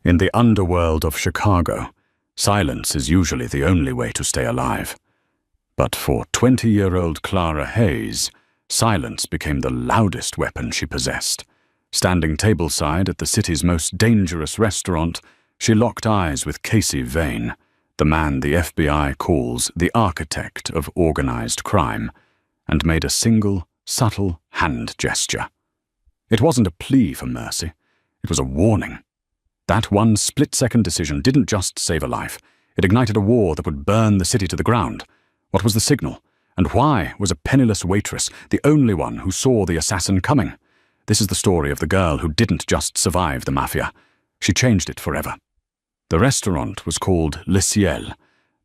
In the underworld of Chicago, silence is usually the only way to stay alive. But for 20-year-old Clara Hayes, silence became the loudest weapon she possessed. Standing tableside at the city's most dangerous restaurant, she locked eyes with Casey Vane, the man the FBI calls the architect of organized crime, and made a single, subtle hand gesture. It wasn't a plea for mercy. It was a warning. That one split-second decision didn't just save a life. It ignited a war that would burn the city to the ground. What was the signal? And why was a penniless waitress the only one who saw the assassin coming? This is the story of the girl who didn't just survive the mafia. She changed it forever. The restaurant was called Le Ciel,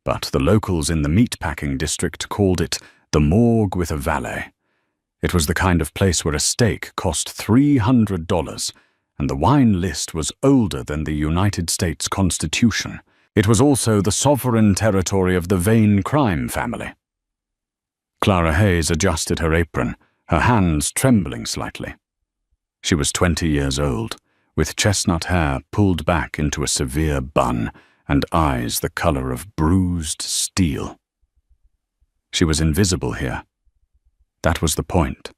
but the locals in the meatpacking district called it the Morgue with a Valet. It was the kind of place where a steak cost $300, and the wine list was older than the United States Constitution. It was also the sovereign territory of the Vane crime family. Clara Hayes adjusted her apron, her hands trembling slightly. She was 20 years old, with chestnut hair pulled back into a severe bun and eyes the color of bruised steel. She was invisible here. That was the point.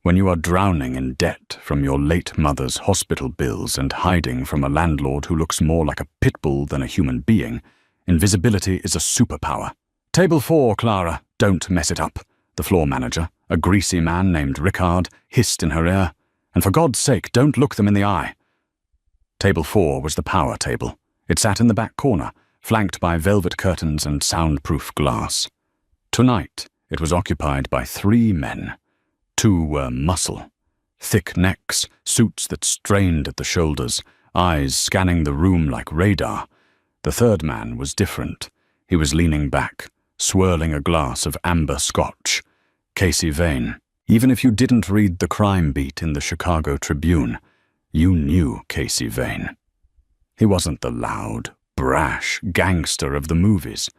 When you are drowning in debt from your late mother's hospital bills and hiding from a landlord who looks more like a pit bull than a human being, invisibility is a superpower. "Table 4, Clara, don't mess it up," the floor manager, a greasy man named Rickard, hissed in her ear. "And for God's sake, don't look them in the eye." Table 4 was the power table. It sat in the back corner, flanked by velvet curtains and soundproof glass. Tonight, it was occupied by 3 men. 2 were muscle, thick necks, suits that strained at the shoulders, eyes scanning the room like radar. The third man was different. He was leaning back, swirling a glass of amber scotch. Casey Vane. Even if you didn't read the crime beat in the Chicago Tribune, you knew Casey Vane. He wasn't the loud, brash gangster of the movies.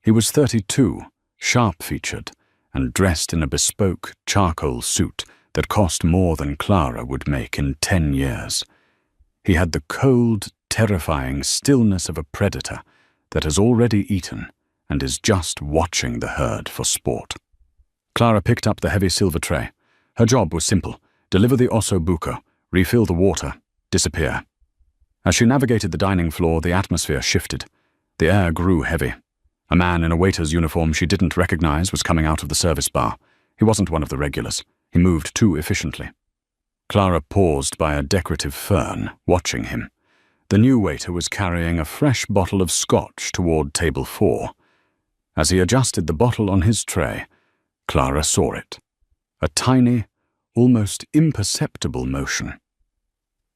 He was 32, sharp-featured, and dressed in a bespoke charcoal suit that cost more than Clara would make in 10 years. He had the cold, terrifying stillness of a predator that has already eaten and is just watching the herd for sport. Clara picked up the heavy silver tray. Her job was simple: deliver the osso buco, refill the water, disappear. As she navigated the dining floor, the atmosphere shifted. The air grew heavy. A man in a waiter's uniform she didn't recognize was coming out of the service bar. He wasn't one of the regulars. He moved too efficiently. Clara paused by a decorative fern, watching him. The new waiter was carrying a fresh bottle of scotch toward table 4. As he adjusted the bottle on his tray, Clara saw it. A tiny, almost imperceptible motion.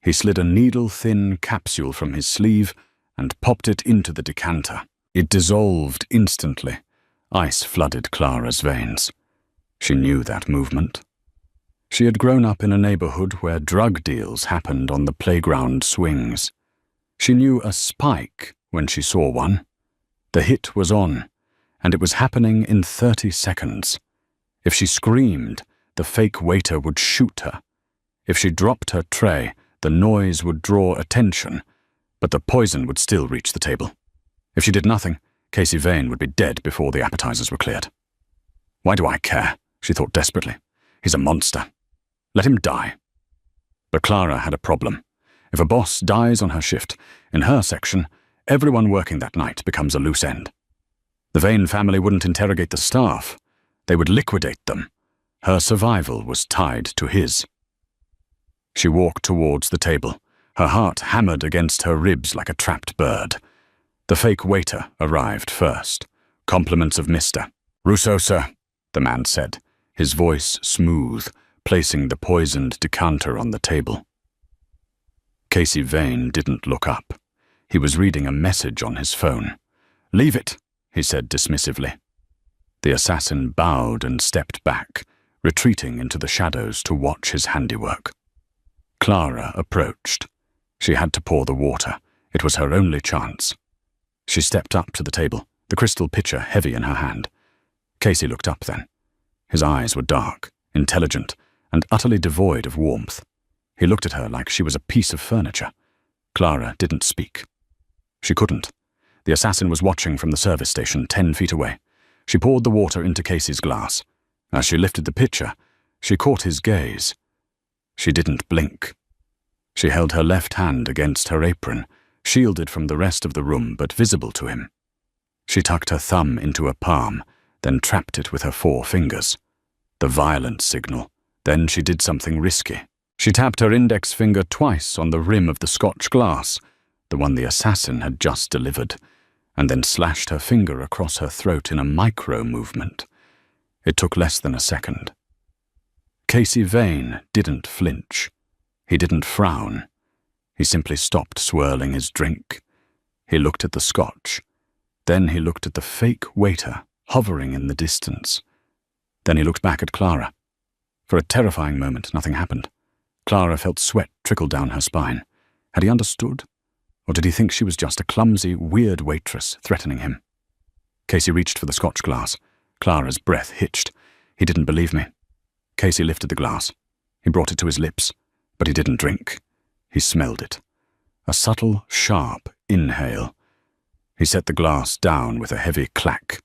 He slid a needle-thin capsule from his sleeve and popped it into the decanter. It dissolved instantly. Ice flooded Clara's veins. She knew that movement. She had grown up in a neighborhood where drug deals happened on the playground swings. She knew a spike when she saw one. The hit was on, and it was happening in 30 seconds. If she screamed, the fake waiter would shoot her. If she dropped her tray, the noise would draw attention, but the poison would still reach the table. If she did nothing, Casey Vane would be dead before the appetizers were cleared. "Why do I care?" she thought desperately. "He's a monster. Let him die." But Clara had a problem. If a boss dies on her shift, in her section, everyone working that night becomes a loose end. The Vane family wouldn't interrogate the staff. They would liquidate them. Her survival was tied to his. She walked towards the table, her heart hammered against her ribs like a trapped bird. The fake waiter arrived first. "Compliments of Mr. Rousseau, sir," the man said, his voice smooth, placing the poisoned decanter on the table. Casey Vane didn't look up. He was reading a message on his phone. "Leave it," he said dismissively. The assassin bowed and stepped back, retreating into the shadows to watch his handiwork. Clara approached. She had to pour the water. It was her only chance. She stepped up to the table, the crystal pitcher heavy in her hand. Casey looked up then. His eyes were dark, intelligent, and utterly devoid of warmth. He looked at her like she was a piece of furniture. Clara didn't speak. She couldn't. The assassin was watching from the service station 10 feet away. She poured the water into Casey's glass. As she lifted the pitcher, she caught his gaze. She didn't blink. She held her left hand against her apron, shielded from the rest of the room but visible to him. She tucked her thumb into her palm, then trapped it with her 4 fingers. The violent signal. Then she did something risky. She tapped her index finger twice on the rim of the Scotch glass, the one the assassin had just delivered, and then slashed her finger across her throat in a micro-movement. It took less than a second. Casey Vane didn't flinch. He didn't frown. He simply stopped swirling his drink. He looked at the Scotch. Then he looked at the fake waiter hovering in the distance. Then he looked back at Clara. For a terrifying moment, nothing happened. Clara felt sweat trickle down her spine. Had he understood? Or did he think she was just a clumsy, weird waitress threatening him? Casey reached for the Scotch glass. Clara's breath hitched. He didn't believe me. Casey lifted the glass. He brought it to his lips, but he didn't drink. He smelled it. A subtle, sharp inhale. He set the glass down with a heavy clack.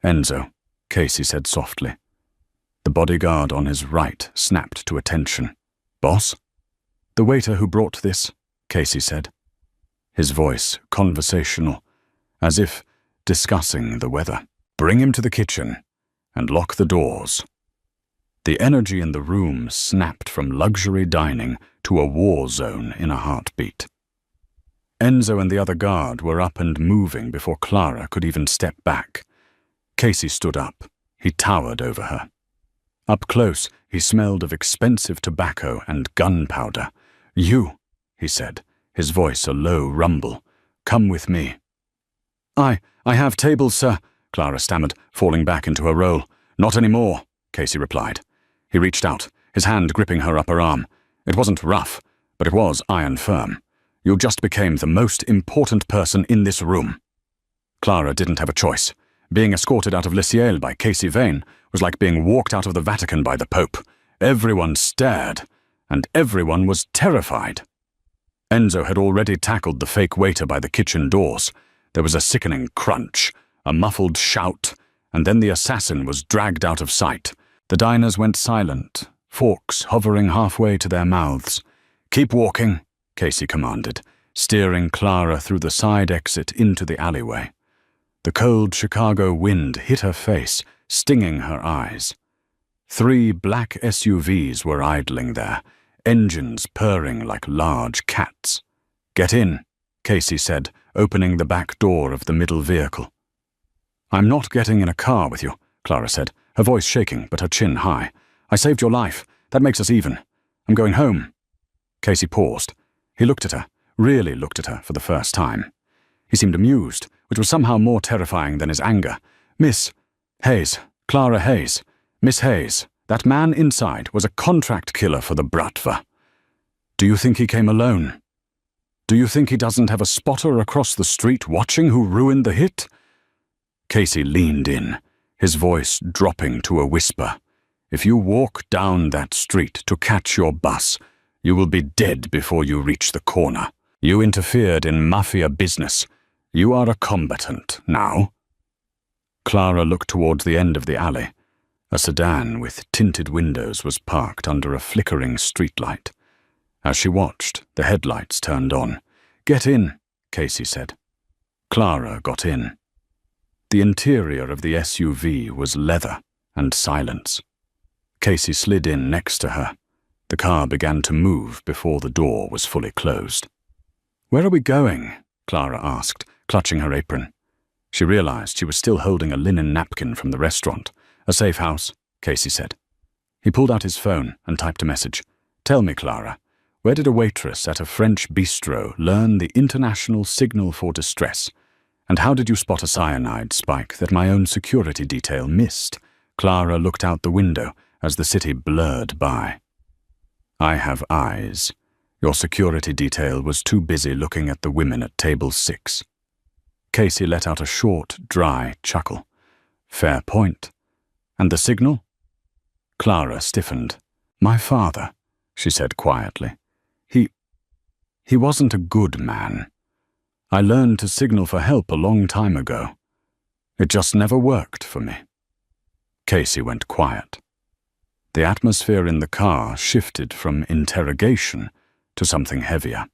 "Enzo," Casey said softly. The bodyguard on his right snapped to attention. "Boss?" "The waiter who brought this," Casey said. His voice conversational, as if discussing the weather. "Bring him to the kitchen and lock the doors." The energy in the room snapped from luxury dining to a war zone in a heartbeat. Enzo and the other guard were up and moving before Clara could even step back. Casey stood up. He towered over her. Up close, he smelled of expensive tobacco and gunpowder. "You," he said, his voice a low rumble. "Come with me." I have tables, sir," Clara stammered, falling back into her role. "Not anymore," Casey replied. He reached out, his hand gripping her upper arm. It wasn't rough, but it was iron firm. "You just became the most important person in this room." Clara didn't have a choice. Being escorted out of Le Ciel by Casey Vane was like being walked out of the Vatican by the Pope. Everyone stared, and everyone was terrified. Enzo had already tackled the fake waiter by the kitchen doors. There was a sickening crunch, a muffled shout, and then the assassin was dragged out of sight. The diners went silent, forks hovering halfway to their mouths. "Keep walking," Casey commanded, steering Clara through the side exit into the alleyway. The cold Chicago wind hit her face, stinging her eyes. 3 black SUVs were idling there, engines purring like large cats. "Get in," Casey said, opening the back door of the middle vehicle. "I'm not getting in a car with you," Clara said, her voice shaking but her chin high. "I saved your life. That makes us even. I'm going home." Casey paused. He looked at her, really looked at her for the first time. He seemed amused, which was somehow more terrifying than his anger. "Miss Hayes, Clara Hayes, Miss Hayes, that man inside was a contract killer for the Bratva. Do you think he came alone? Do you think he doesn't have a spotter across the street watching who ruined the hit?" Casey leaned in, his voice dropping to a whisper. "If you walk down that street to catch your bus, you will be dead before you reach the corner. You interfered in mafia business. You are a combatant now." Clara looked toward the end of the alley. A sedan with tinted windows was parked under a flickering streetlight. As she watched, the headlights turned on. "Get in," Casey said. Clara got in. The interior of the SUV was leather and silence. Casey slid in next to her. The car began to move before the door was fully closed. "Where are we going?" Clara asked, clutching her apron. She realized she was still holding a linen napkin from the restaurant. "A safe house," Casey said. He pulled out his phone and typed a message. "Tell me, Clara, where did a waitress at a French bistro learn the international signal for distress? And how did you spot a cyanide spike that my own security detail missed?" Clara looked out the window as the city blurred by. "I have eyes. Your security detail was too busy looking at the women at table 6. Casey let out a short, dry chuckle. "Fair point. And the signal?" Clara stiffened. "My father," she said quietly. He He wasn't a good man. I learned to signal for help a long time ago. It just never worked for me. Casey went quiet. The atmosphere in the car shifted from interrogation to something heavier.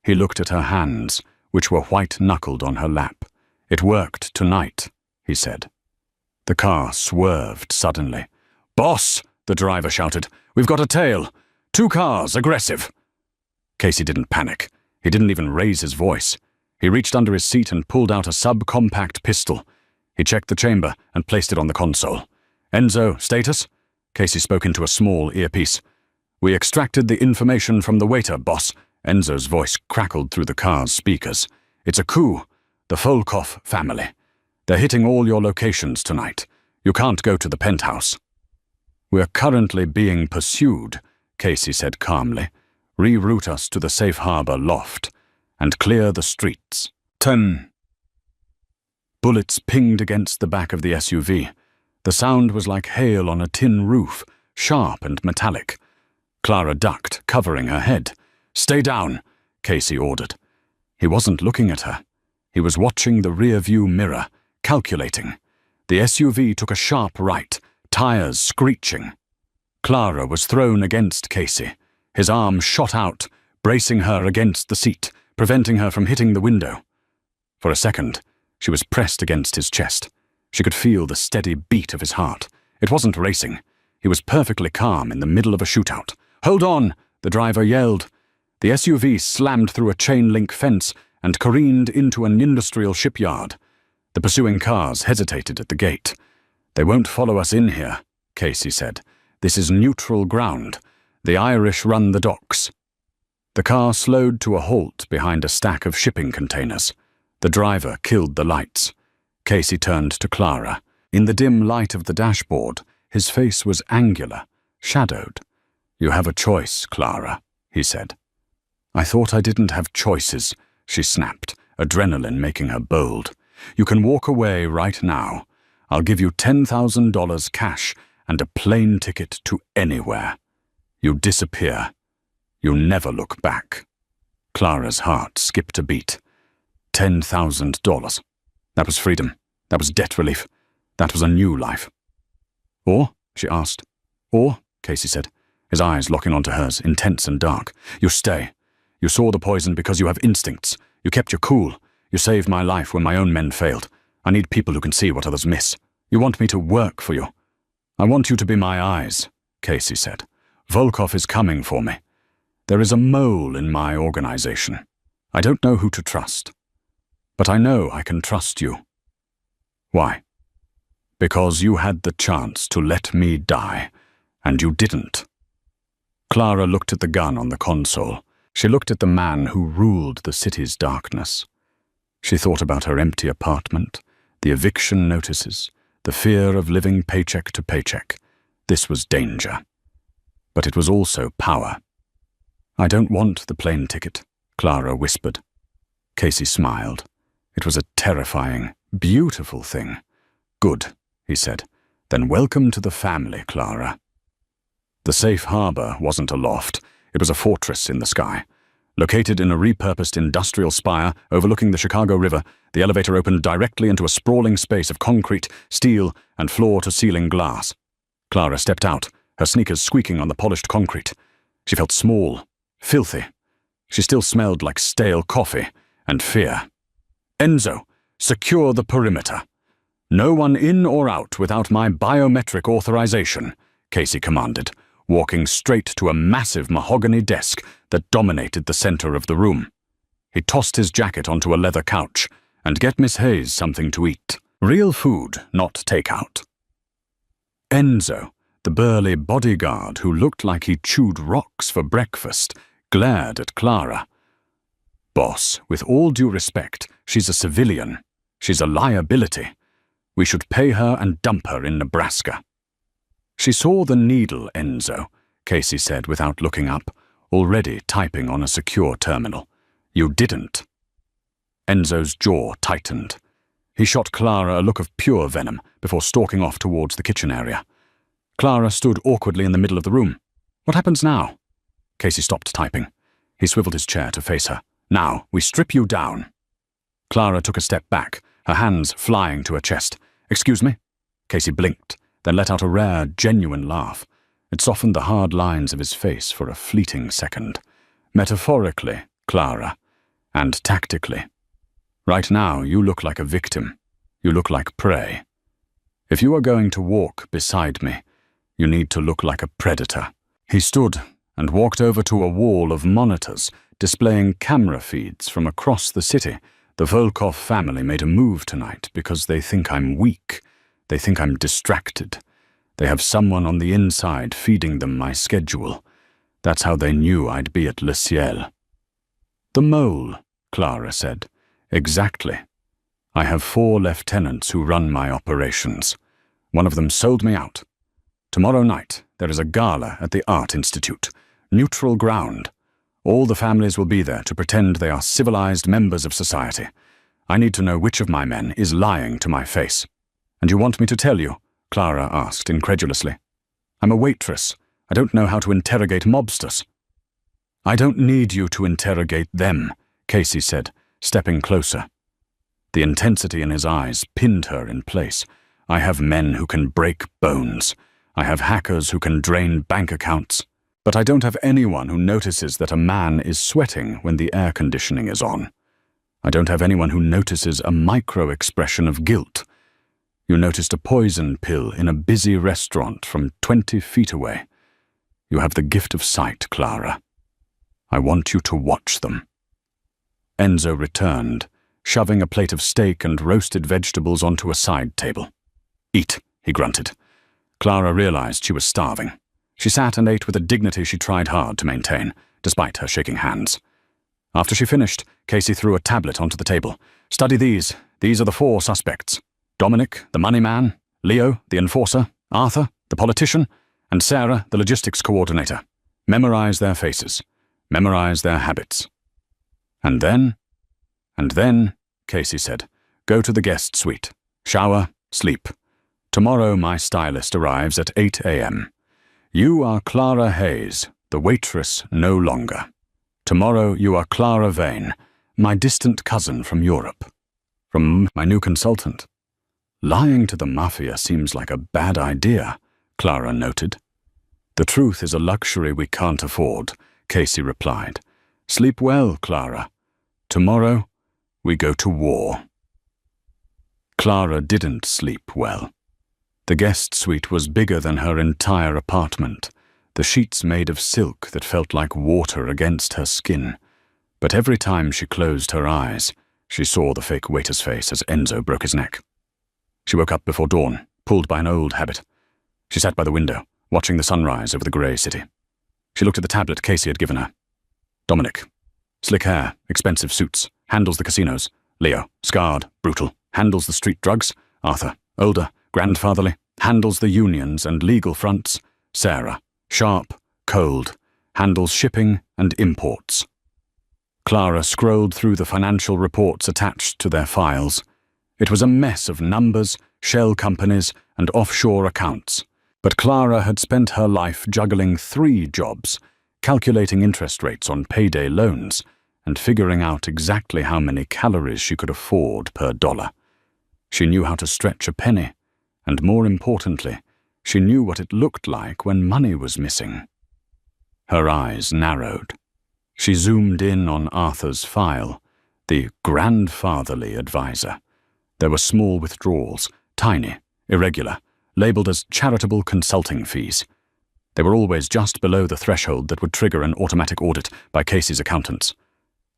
He looked at her hands, which were white-knuckled on her lap. "It worked tonight," he said. The car swerved suddenly. "Boss!" the driver shouted. "We've got a tail! 2 cars, aggressive!" Casey didn't panic. He didn't even raise his voice. He reached under his seat and pulled out a subcompact pistol. He checked the chamber and placed it on the console. "Enzo, status?" Casey spoke into a small earpiece. "We extracted the information from the waiter, boss." Enzo's voice crackled through the car's speakers. "It's a coup. The Volkov family. They're hitting all your locations tonight. You can't go to the penthouse." "We're currently being pursued," Casey said calmly. "Reroute us to the safe harbor loft and clear the streets." 10. Bullets pinged against the back of the SUV. The sound was like hail on a tin roof, sharp and metallic. Clara ducked, covering her head. "Stay down," Casey ordered. He wasn't looking at her. He was watching the rear-view mirror, calculating. The SUV took a sharp right, tires screeching. Clara was thrown against Casey. His arm shot out, bracing her against the seat, preventing her from hitting the window. For a second, she was pressed against his chest. She could feel the steady beat of his heart. It wasn't racing. He was perfectly calm in the middle of a shootout. "Hold on!" the driver yelled. The SUV slammed through a chain-link fence and careened into an industrial shipyard. The pursuing cars hesitated at the gate. "They won't follow us in here," Casey said. "This is neutral ground. The Irish run the docks." The car slowed to a halt behind a stack of shipping containers. The driver killed the lights. Casey turned to Clara. In the dim light of the dashboard, his face was angular, shadowed. "You have a choice, Clara," he said. "I thought I didn't have choices," she snapped, adrenaline making her bold. "You can walk away right now. I'll give you $10,000 cash and a plane ticket to anywhere. You disappear. You never look back." Clara's heart skipped a beat. $10,000. That was freedom. That was debt relief. That was a new life. "Or?" she asked. "Or?" Casey said, his eyes locking onto hers, intense and dark. "You stay. You saw the poison because you have instincts. You kept your cool. You saved my life when my own men failed. I need people who can see what others miss. You want me to work for you." "I want you to be my eyes," Casey said. "Volkov is coming for me. There is a mole in my organization. I don't know who to trust. But I know I can trust you." "Why?" "Because you had the chance to let me die, and you didn't." Clara looked at the gun on the console. She looked at the man who ruled the city's darkness. She thought about her empty apartment, the eviction notices, the fear of living paycheck to paycheck. This was danger. But it was also power. "I don't want the plane ticket," Clara whispered. Casey smiled. It was a terrifying, beautiful thing. "Good," he said. "Then welcome to the family, Clara." The safe harbor wasn't a loft. It was a fortress in the sky. Located in a repurposed industrial spire overlooking the Chicago River, the elevator opened directly into a sprawling space of concrete, steel, and floor-to-ceiling glass. Clara stepped out, her sneakers squeaking on the polished concrete. She felt small, filthy. She still smelled like stale coffee and fear. "Enzo, secure the perimeter. No one in or out without my biometric authorization," Casey commanded, walking straight to a massive mahogany desk that dominated the center of the room. He tossed his jacket onto a leather couch. "And get Miss Hayes something to eat. Real food, not takeout." Enzo, the burly bodyguard who looked like he chewed rocks for breakfast, glared at Clara. "Boss, with all due respect, she's a civilian. She's a liability. We should pay her and dump her in Nebraska." "She saw the needle, Enzo," Casey said without looking up, already typing on a secure terminal. "You didn't." Enzo's jaw tightened. He shot Clara a look of pure venom before stalking off towards the kitchen area. Clara stood awkwardly in the middle of the room. "What happens now?" Casey stopped typing. He swiveled his chair to face her. "Now, we strip you down." Clara took a step back, her hands flying to her chest. "Excuse me?" Casey blinked, then let out a rare, genuine laugh. It softened the hard lines of his face for a fleeting second. "Metaphorically, Clara, and tactically. Right now, you look like a victim. You look like prey. If you are going to walk beside me, you need to look like a predator." He stood and walked over to a wall of monitors displaying camera feeds from across the city. "The Volkov family made a move tonight because they think I'm weak. They think I'm distracted. They have someone on the inside feeding them my schedule. That's how they knew I'd be at Le Ciel." "The mole," Clara said. "Exactly. I have 4 lieutenants who run my operations. One of them sold me out. Tomorrow night, there is a gala at the Art Institute. Neutral ground. All the families will be there to pretend they are civilized members of society. I need to know which of my men is lying to my face." "And you want me to tell you?" Clara asked incredulously. "I'm a waitress. I don't know how to interrogate mobsters." "I don't need you to interrogate them," Casey said, stepping closer. The intensity in his eyes pinned her in place. "I have men who can break bones. I have hackers who can drain bank accounts. But I don't have anyone who notices that a man is sweating when the air conditioning is on. I don't have anyone who notices a micro-expression of guilt. You noticed a poison pill in a busy restaurant from 20 feet away. You have the gift of sight, Clara. I want you to watch them." Enzo returned, shoving a plate of steak and roasted vegetables onto a side table. "Eat," he grunted. Clara realized she was starving. She sat and ate with a dignity she tried hard to maintain, despite her shaking hands. After she finished, Casey threw a tablet onto the table. "Study these. These are the 4 suspects. Dominic, the money man, Leo, the enforcer, Arthur, the politician, and Sarah, the logistics coordinator. Memorize their faces. Memorize their habits." And then, Casey said, "Go to the guest suite. Shower, sleep. Tomorrow my stylist arrives at 8 a.m. You are Clara Hayes, the waitress no longer. Tomorrow you are Clara Vane, my distant cousin from Europe. From my new consultant." "Lying to the Mafia seems like a bad idea," Clara noted. "The truth is a luxury we can't afford," Casey replied. "Sleep well, Clara. Tomorrow, we go to war." Clara didn't sleep well. The guest suite was bigger than her entire apartment, the sheets made of silk that felt like water against her skin. But every time she closed her eyes, she saw the fake waiter's face as Enzo broke his neck. She woke up before dawn, pulled by an old habit. She sat by the window, watching the sunrise over the grey city. She looked at the tablet Casey had given her. Dominic. Slick hair, expensive suits, handles the casinos. Leo. Scarred, brutal, handles the street drugs. Arthur. Older, grandfatherly, handles the unions and legal fronts. Sarah. Sharp, cold, handles shipping and imports. Clara scrolled through the financial reports attached to their files. It was a mess of numbers, shell companies, and offshore accounts. But Clara had spent her life juggling 3 jobs, calculating interest rates on payday loans, and figuring out exactly how many calories she could afford per dollar. She knew how to stretch a penny, and more importantly, she knew what it looked like when money was missing. Her eyes narrowed. She zoomed in on Arthur's file, the grandfatherly advisor. There were small withdrawals, tiny, irregular, labeled as charitable consulting fees. They were always just below the threshold that would trigger an automatic audit by Casey's accountants.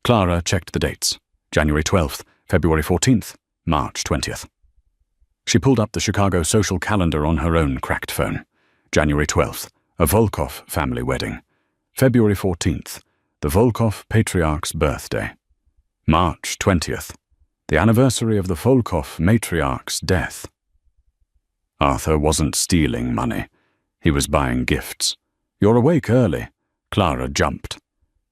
Clara checked the dates: January 12th, February 14th, March 20th. She pulled up the Chicago social calendar on her own cracked phone. January 12th, a Volkov family wedding. February 14th, the Volkov patriarch's birthday. March 20th, the anniversary of the Volkov matriarch's death. Arthur wasn't stealing money. He was buying gifts. "You're awake early." Clara jumped.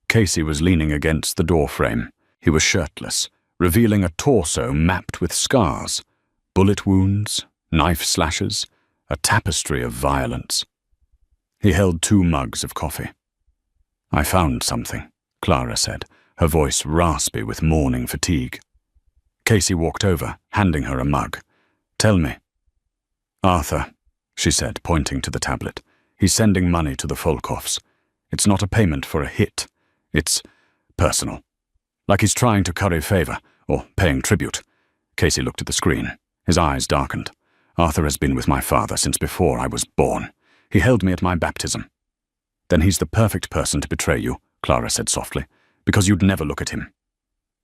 Casey was leaning against the doorframe. He was shirtless, revealing a torso mapped with scars, bullet wounds, knife slashes, a tapestry of violence. He held 2 mugs of coffee. "I found something," Clara said, her voice raspy with morning fatigue. Casey walked over, handing her a mug. "Tell me." "Arthur," she said, pointing to the tablet. "He's sending money to the Volkoffs. It's not a payment for a hit. It's personal. Like he's trying to curry favor, or paying tribute." Casey looked at the screen. His eyes darkened. "Arthur has been with my father since before I was born. He held me at my baptism." "Then he's the perfect person to betray you," Clara said softly, "because you'd never look at him."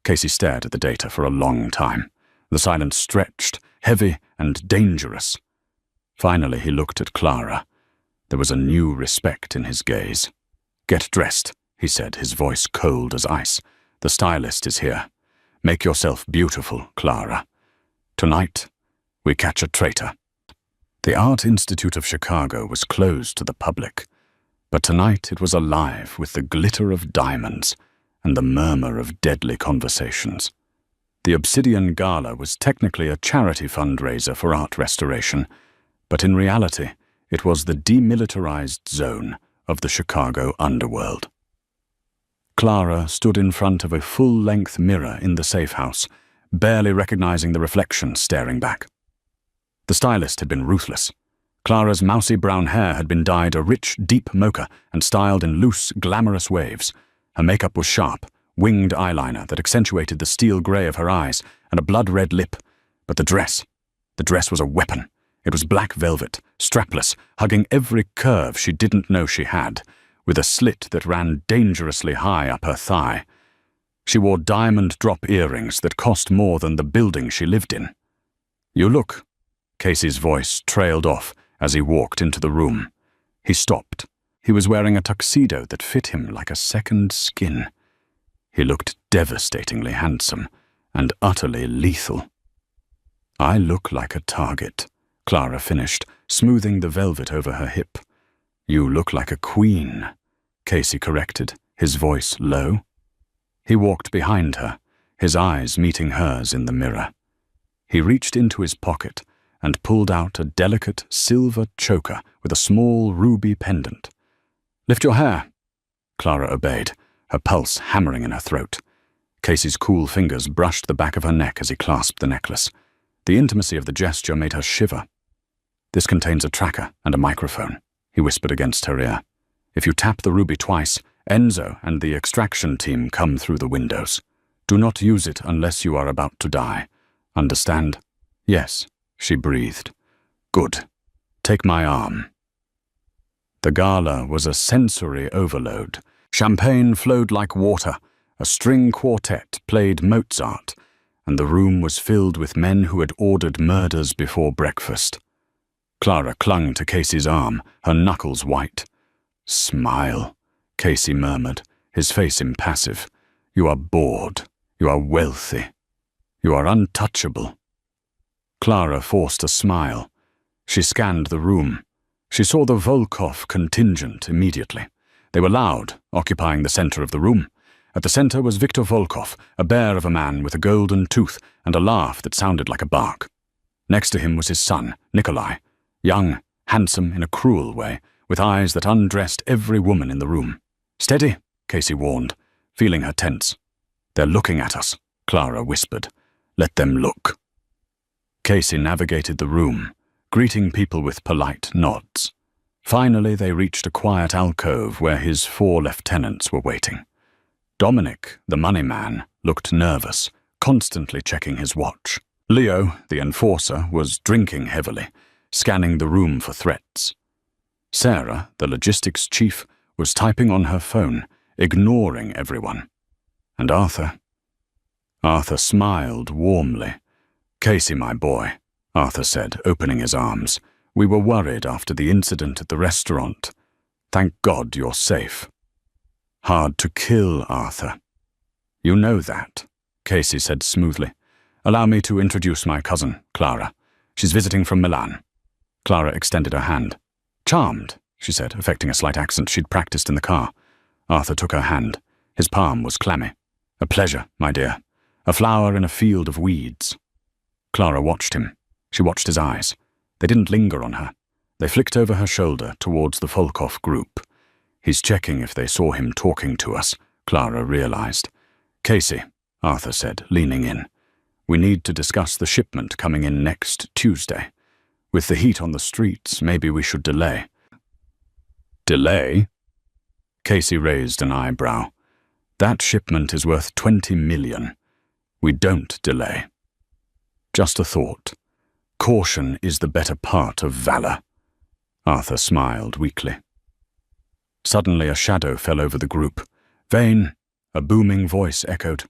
Casey stared at the data for a long time. The silence stretched, heavy and dangerous. Finally, he looked at Clara. There was a new respect in his gaze. "Get dressed," he said, his voice cold as ice. "The stylist is here. Make yourself beautiful, Clara. Tonight, we catch a traitor." The Art Institute of Chicago was closed to the public, but tonight it was alive with the glitter of diamonds and the murmur of deadly conversations. The Obsidian Gala was technically a charity fundraiser for art restoration, but in reality, it was the demilitarized zone of the Chicago underworld. Clara stood in front of a full-length mirror in the safe house, barely recognizing the reflection staring back. The stylist had been ruthless. Clara's mousy brown hair had been dyed a rich, deep mocha and styled in loose, glamorous waves. Her makeup was sharp, winged eyeliner that accentuated the steel grey of her eyes and a blood-red lip. But the dress was a weapon. It was black velvet, strapless, hugging every curve she didn't know she had, with a slit that ran dangerously high up her thigh. She wore diamond drop earrings that cost more than the building she lived in. "You look," Casey's voice trailed off as he walked into the room. He stopped. He was wearing a tuxedo that fit him like a second skin. He looked devastatingly handsome and utterly lethal. "I look like a target," Clara finished, smoothing the velvet over her hip. "You look like a queen," Casey corrected, his voice low. He walked behind her, his eyes meeting hers in the mirror. He reached into his pocket and pulled out a delicate silver choker with a small ruby pendant. "Lift your hair." Clara obeyed, her pulse hammering in her throat. Casey's cool fingers brushed the back of her neck as he clasped the necklace. The intimacy of the gesture made her shiver. "This contains a tracker and a microphone," he whispered against her ear. "If you tap the ruby twice, Enzo and the extraction team come through the windows. Do not use it unless you are about to die. Understand?" "Yes," she breathed. "Good. Take my arm." The gala was a sensory overload. Champagne flowed like water, a string quartet played Mozart, and the room was filled with men who had ordered murders before breakfast. Clara clung to Casey's arm, her knuckles white. "Smile," Casey murmured, his face impassive. "You are bored. You are wealthy. You are untouchable." Clara forced a smile. She scanned the room. She saw the Volkov contingent immediately. They were loud, occupying the center of the room. At the center was Viktor Volkov, a bear of a man with a golden tooth and a laugh that sounded like a bark. Next to him was his son, Nikolai, young, handsome in a cruel way, with eyes that undressed every woman in the room. "Steady," Casey warned, feeling her tense. "They're looking at us," Clara whispered. "Let them look." Casey navigated the room, greeting people with polite nods. Finally, they reached a quiet alcove where his 4 lieutenants were waiting. Dominic, the money man, looked nervous, constantly checking his watch. Leo, the enforcer, was drinking heavily, scanning the room for threats. Sarah, the logistics chief, was typing on her phone, ignoring everyone. And Arthur smiled warmly. "Casey, my boy," Arthur said, opening his arms. "We were worried after the incident at the restaurant. Thank God you're safe." "Hard to kill, Arthur." "You know that," Casey said smoothly. "Allow me to introduce my cousin, Clara. She's visiting from Milan." Clara extended her hand. "Charmed," she said, affecting a slight accent she'd practiced in the car. Arthur took her hand. His palm was clammy. "A pleasure, my dear. A flower in a field of weeds." Clara watched him. She watched his eyes. They didn't linger on her. They flicked over her shoulder towards the Volkov group. "He's checking if they saw him talking to us," Clara realized. "Casey," Arthur said, leaning in. "We need to discuss the shipment coming in next Tuesday. With the heat on the streets, maybe we should delay." "Delay?" Casey raised an eyebrow. "That shipment is worth 20 million. We don't delay." "Just a thought. Caution is the better part of valor." Arthur smiled weakly. Suddenly a shadow fell over the group. "Vane!" a booming voice echoed.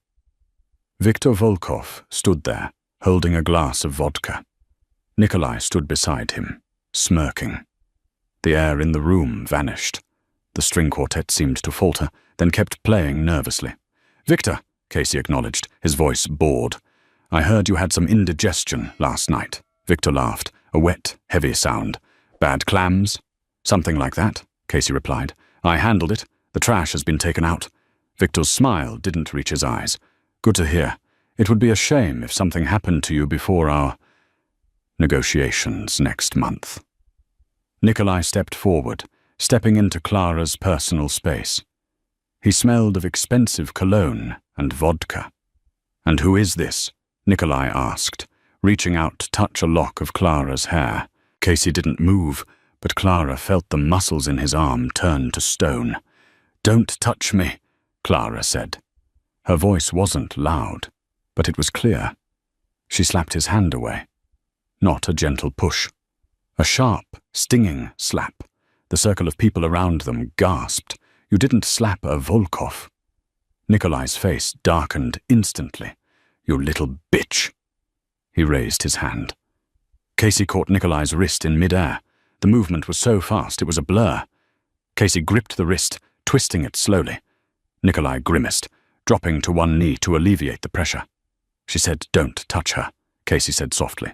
Viktor Volkov stood there, holding a glass of vodka. Nikolai stood beside him, smirking. The air in the room vanished. The string quartet seemed to falter, then kept playing nervously. "Victor," Casey acknowledged, his voice bored. "I heard you had some indigestion last night." Victor laughed, a wet, heavy sound. "Bad clams?" "Something like that," Casey replied. "I handled it. The trash has been taken out." Victor's smile didn't reach his eyes. "Good to hear. It would be a shame if something happened to you before our negotiations next month." Nikolai stepped forward, stepping into Clara's personal space. He smelled of expensive cologne and vodka. "And who is this?" Nikolai asked, reaching out to touch a lock of Clara's hair. Casey didn't move, but Clara felt the muscles in his arm turn to stone. "Don't touch me," Clara said. Her voice wasn't loud, but it was clear. She slapped his hand away. Not a gentle push. A sharp, stinging slap. The circle of people around them gasped. "You didn't slap a Volkov." Nikolai's face darkened instantly. "You little bitch." He raised his hand. Casey caught Nikolai's wrist in midair. The movement was so fast it was a blur. Casey gripped the wrist, twisting it slowly. Nikolai grimaced, dropping to one knee to alleviate the pressure. "She said, 'Don't touch her,'" Casey said softly.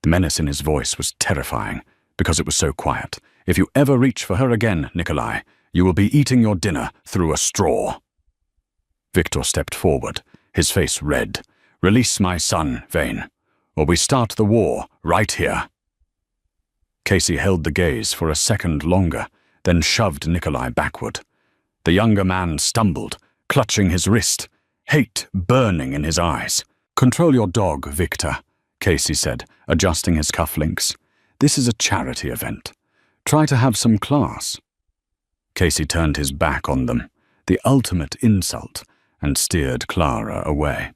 The menace in his voice was terrifying, because it was so quiet. "If you ever reach for her again, Nikolai, you will be eating your dinner through a straw." Victor stepped forward, his face red. "Release my son, Vane, or we start the war right here." Casey held the gaze for a second longer, then shoved Nikolai backward. The younger man stumbled, clutching his wrist, hate burning in his eyes. "Control your dog, Victor," Casey said, adjusting his cufflinks. "This is a charity event. Try to have some class." Casey turned his back on them, the ultimate insult, and steered Clara away.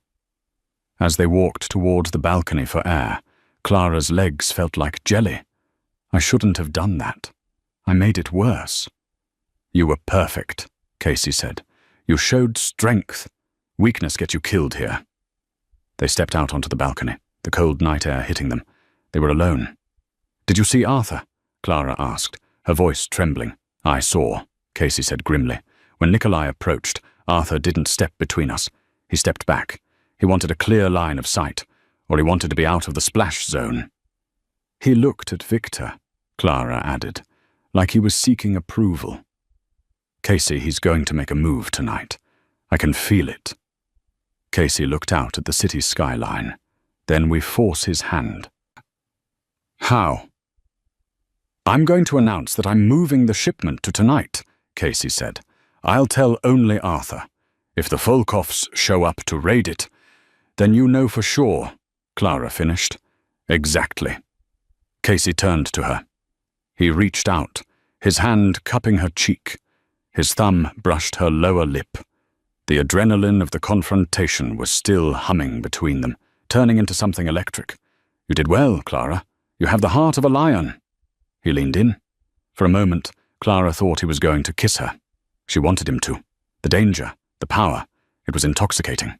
As they walked toward the balcony for air, Clara's legs felt like jelly. "I shouldn't have done that. I made it worse." "You were perfect," Casey said. "You showed strength. Weakness gets you killed here." They stepped out onto the balcony, the cold night air hitting them. They were alone. "Did you see Arthur?" Clara asked, her voice trembling. "I saw," Casey said grimly. "When Nikolai approached, Arthur didn't step between us. He stepped back. He wanted a clear line of sight, or he wanted to be out of the splash zone." "He looked at Victor," Clara added, "like he was seeking approval." "Casey, he's going to make a move tonight. I can feel it." Casey looked out at the city skyline. "Then we force his hand." "How?" "I'm going to announce that I'm moving the shipment to tonight," Casey said. "I'll tell only Arthur. If the Volkovs show up to raid it, then you know for sure," Clara finished. "Exactly." Casey turned to her. He reached out, his hand cupping her cheek. His thumb brushed her lower lip. The adrenaline of the confrontation was still humming between them, turning into something electric. "You did well, Clara. You have the heart of a lion." He leaned in. For a moment, Clara thought he was going to kiss her. She wanted him to. The danger, the power, it was intoxicating.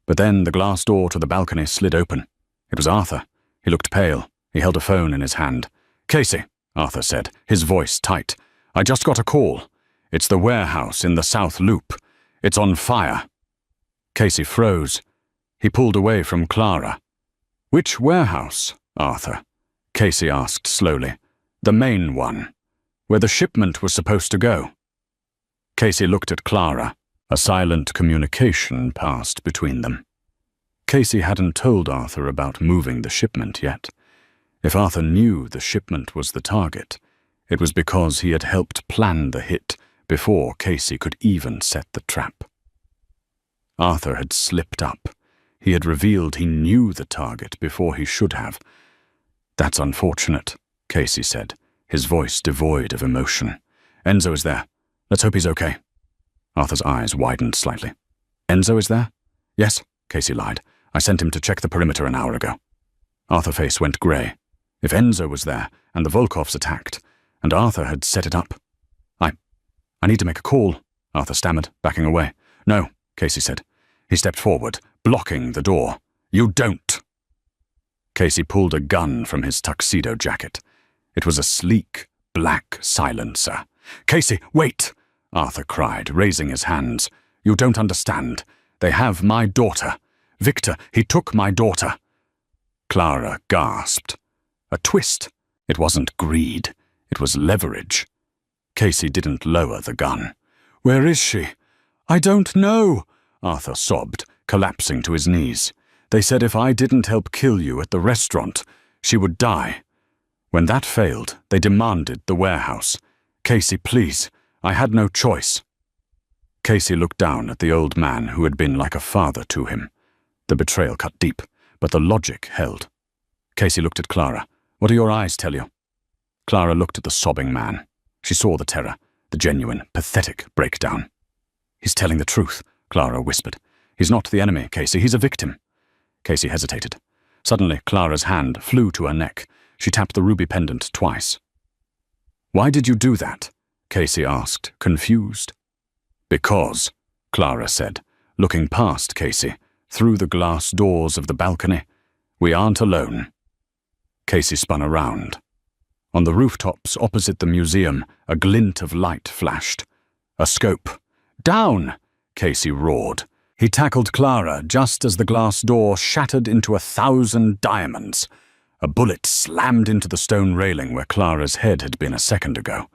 But then the glass door to the balcony slid open. It was Arthur. He looked pale. He held a phone in his hand. "Casey," Arthur said, his voice tight. "I just got a call. It's the warehouse in the South Loop. It's on fire." Casey froze. He pulled away from Clara. "Which warehouse, Arthur?" Casey asked slowly. "The main one, where the shipment was supposed to go." Casey looked at Clara. A silent communication passed between them. Casey hadn't told Arthur about moving the shipment yet. If Arthur knew the shipment was the target, it was because he had helped plan the hit before Casey could even set the trap. Arthur had slipped up. He had revealed he knew the target before he should have. "That's unfortunate," Casey said, his voice devoid of emotion. "Enzo is there. Let's hope he's okay." Arthur's eyes widened slightly. "Enzo is there?" "Yes," Casey lied. "I sent him to check the perimeter an hour ago." Arthur's face went grey. If Enzo was there, and the Volkovs attacked, and Arthur had set it up. I need to make a call," Arthur stammered, backing away. "No," Casey said. He stepped forward, blocking the door. "You don't!" Casey pulled a gun from his tuxedo jacket. It was a sleek, black silencer. "Casey, wait!" Arthur cried, raising his hands. "You don't understand. They have my daughter. Victor, he took my daughter." Clara gasped. A twist. It wasn't greed. It was leverage. Casey didn't lower the gun. "Where is she?" "I don't know," Arthur sobbed, collapsing to his knees. "They said if I didn't help kill you at the restaurant, she would die. When that failed, they demanded the warehouse. Casey, please, I had no choice." Casey looked down at the old man who had been like a father to him. The betrayal cut deep, but the logic held. Casey looked at Clara. "What do your eyes tell you?" Clara looked at the sobbing man. She saw the terror, the genuine, pathetic breakdown. "He's telling the truth," Clara whispered. "He's not the enemy, Casey. He's a victim." Casey hesitated. Suddenly, Clara's hand flew to her neck. She tapped the ruby pendant twice. "Why did you do that?" Casey asked, confused. "Because," Clara said, looking past Casey, through the glass doors of the balcony, "we aren't alone." Casey spun around. On the rooftops opposite the museum, a glint of light flashed. A scope. "Down!" Casey roared. He tackled Clara just as the glass door shattered into 1,000 diamonds. A bullet slammed into the stone railing where Clara's head had been a second ago.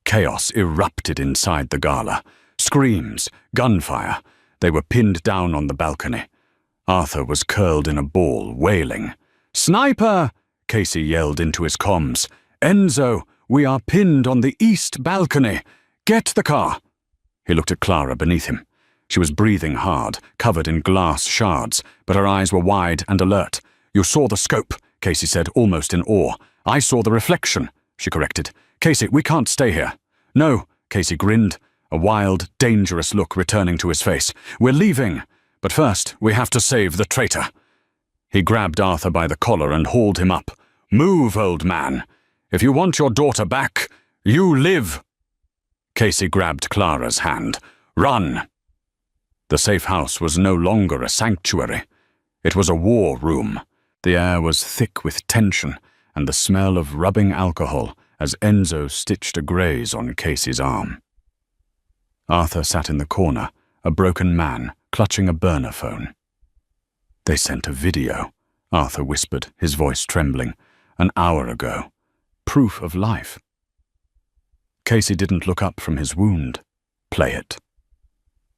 Chaos erupted inside the gala. Screams, gunfire. They were pinned down on the balcony. Arthur was curled in a ball, wailing. "Sniper!" Casey yelled into his comms. "Enzo, we are pinned on the east balcony. Get the car." He looked at Clara beneath him. She was breathing hard, covered in glass shards, but her eyes were wide and alert. "You saw the scope," Casey said, almost in awe. "I saw the reflection," she corrected. "Casey, we can't stay here." "No," Casey grinned, a wild, dangerous look returning to his face. "We're leaving, but first we have to save the traitor." He grabbed Arthur by the collar and hauled him up. "Move, old man. If you want your daughter back, you live." Casey grabbed Clara's hand. "Run." The safe house was no longer a sanctuary. It was a war room. The air was thick with tension and the smell of rubbing alcohol as Enzo stitched a graze on Casey's arm. Arthur sat in the corner, a broken man, clutching a burner phone. "They sent a video," Arthur whispered, his voice trembling. "An hour ago. Proof of life." Casey didn't look up from his wound. "Play it."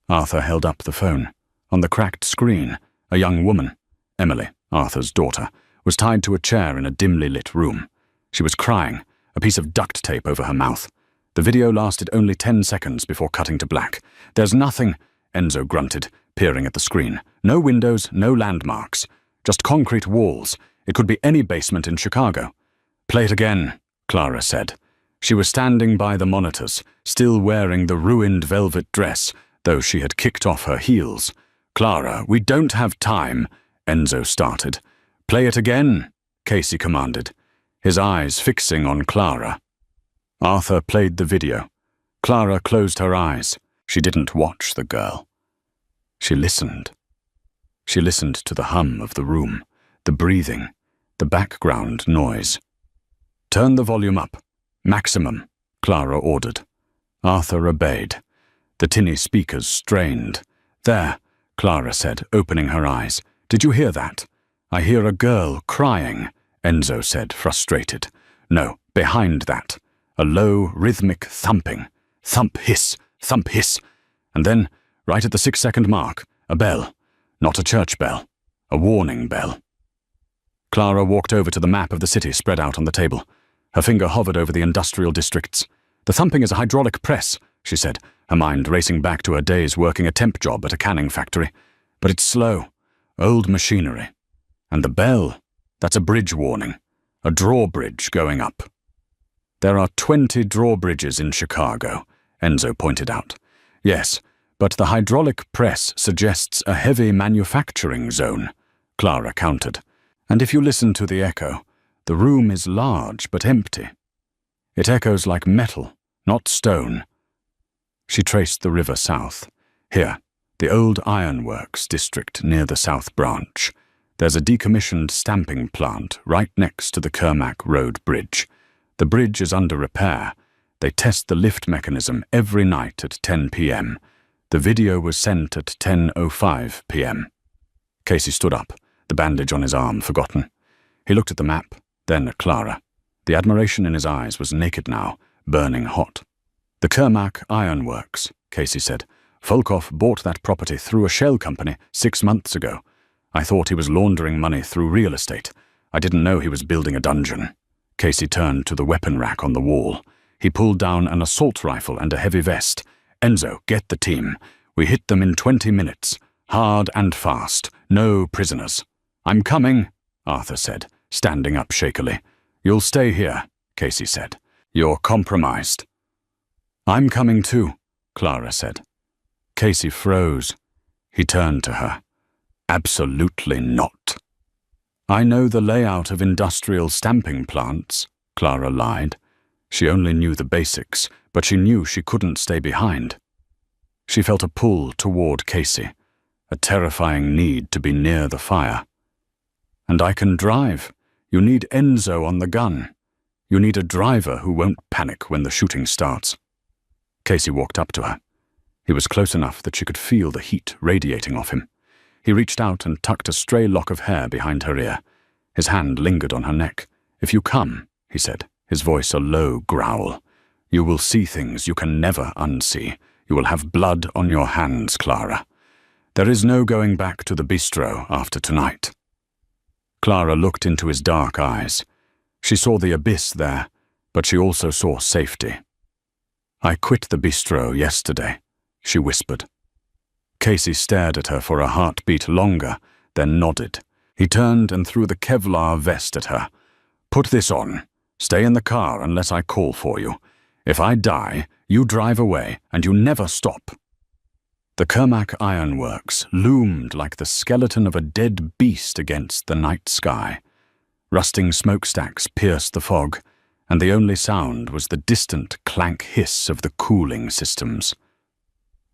Arthur held up the phone. On the cracked screen, a young woman, Emily, Arthur's daughter, was tied to a chair in a dimly lit room. She was crying, a piece of duct tape over her mouth. The video lasted only 10 seconds before cutting to black. "There's nothing," Enzo grunted, peering at the screen. "No windows, no landmarks. Just concrete walls. It could be any basement in Chicago." "Play it again," Clara said. She was standing by the monitors, still wearing the ruined velvet dress, though she had kicked off her heels. "Clara, we don't have time," Enzo started. "Play it again," Casey commanded, his eyes fixing on Clara. Arthur played the video. Clara closed her eyes. She didn't watch the girl. She listened. She listened to the hum of the room, the breathing, the background noise. "Turn the volume up. Maximum," Clara ordered. Arthur obeyed. The tinny speakers strained. "There," Clara said, opening her eyes. "Did you hear that?" "I hear a girl crying," Enzo said, frustrated. "No, behind that. A low, rhythmic thumping. Thump, hiss, and then, right at the 6-second mark, a bell. Not a church bell. A warning bell." Clara walked over to the map of the city spread out on the table. Her finger hovered over the industrial districts. "The thumping is a hydraulic press," she said, her mind racing back to her days working a temp job at a canning factory. But it's slow. Old machinery. And the bell, that's a bridge warning. A drawbridge going up. There are 20 drawbridges in Chicago, Enzo pointed out. Yes, but the hydraulic press suggests a heavy manufacturing zone, Clara countered. And if you listen to the echo, the room is large but empty. It echoes like metal, not stone. She traced the river south. Here, the old ironworks district near the South Branch. There's a decommissioned stamping plant right next to the Kermack Road Bridge. The bridge is under repair. They test the lift mechanism every night at 10 p.m. The video was sent at 10:05 p.m. Casey stood up, the bandage on his arm forgotten. He looked at the map, then at Clara. The admiration in his eyes was naked now, burning hot. The Kermack Ironworks, Casey said. Volkov bought that property through a shell company 6 months ago. I thought he was laundering money through real estate. I didn't know he was building a dungeon. Casey turned to the weapon rack on the wall. He pulled down an assault rifle and a heavy vest. Enzo, get the team. We hit them in 20 minutes. Hard and fast. No prisoners. I'm coming, Arthur said, standing up shakily. You'll stay here, Casey said. You're compromised. I'm coming too, Clara said. Casey froze. He turned to her. Absolutely not. I know the layout of industrial stamping plants, Clara lied. She only knew the basics, but she knew she couldn't stay behind. She felt a pull toward Casey, a terrifying need to be near the fire. And I can drive. You need Enzo on the gun. You need a driver who won't panic when the shooting starts. Casey walked up to her. He was close enough that she could feel the heat radiating off him. He reached out and tucked a stray lock of hair behind her ear. His hand lingered on her neck. If you come, he said, his voice a low growl, you will see things you can never unsee. You will have blood on your hands, Clara. There is no going back to the bistro after tonight. Clara looked into his dark eyes. She saw the abyss there, but she also saw safety. I quit the bistro yesterday, she whispered. Casey stared at her for a heartbeat longer, then nodded. He turned and threw the Kevlar vest at her. Put this on. Stay in the car unless I call for you. If I die, you drive away and you never stop. The Kermack Ironworks loomed like the skeleton of a dead beast against the night sky. Rusting smokestacks pierced the fog, and the only sound was the distant clank hiss of the cooling systems.